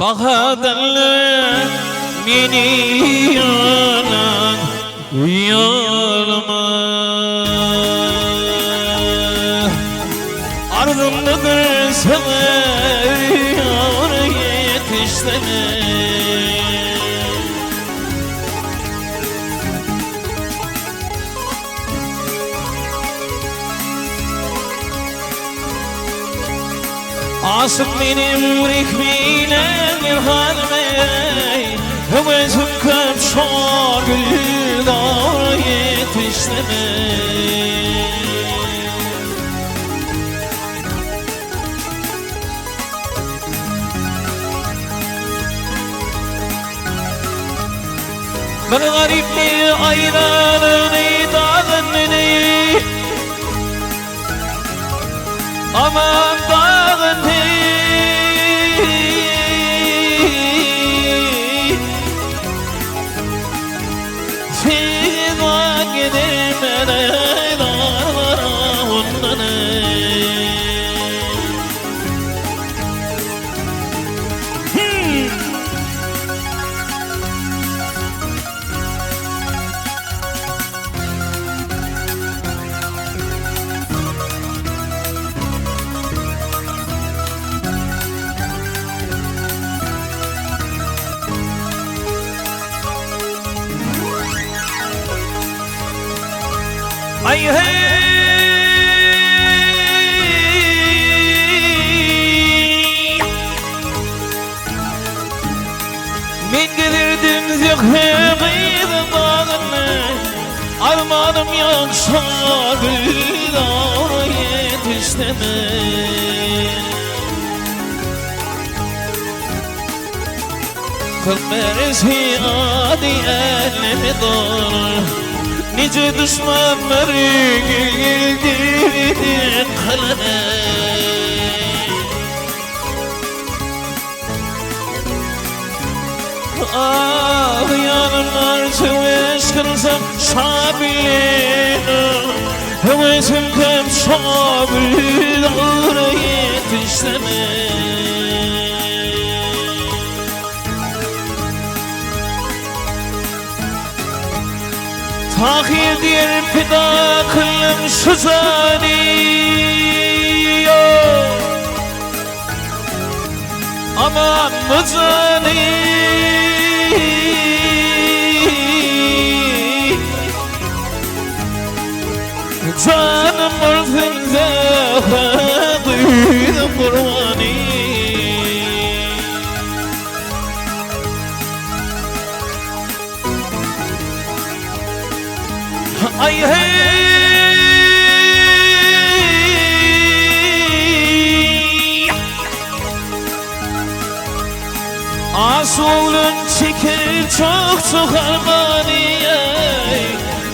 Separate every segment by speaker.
Speaker 1: Bahadarlar beni yalan uyalama. Ardımdadır sana yar yetişleme. Asık benim rikmiyle bir halime, hüvetim köpşa gül dağ yetişleme. Bir garip bir ayranını dağını, aman dağını, Sevda gidemene dağlara ondanı. Ay hey, ben gelirdim zihnimin bağını, armağanım yoksa bir dağa yetişleme. Kılmerisi adi elimi doğru, nice düşmanları gildin kalene. Ah yanımlar çeviş kılsam şabilene, hevesim kem şabil ağrı yetişleme. Tahir diye fida kılım şu zani, aman mı zani, canım ortunda duydım kurbanı. Ay hey, asulun çeker çok çok armaniye,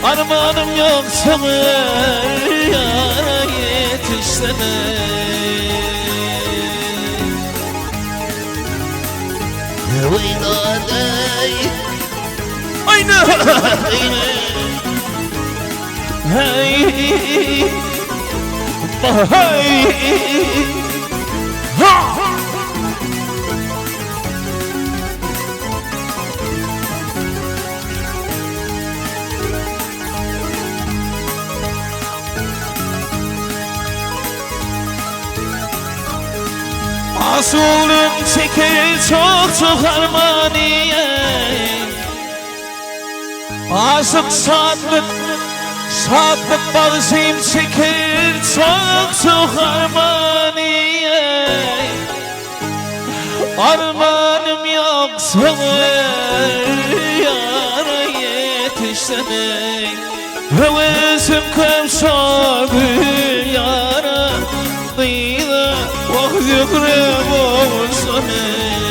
Speaker 1: armanım yok sana yara yetişleme. Vaydaday ayna hey, hey, ha. Asulüm çeker çok çok harmaniye, aşık saatlik Saatlik bağışım çeker çok çok armaniye, armanım yok sana yara yetişleme. Hevesim kavşa bir yara dıyla, vah zükrem olsana.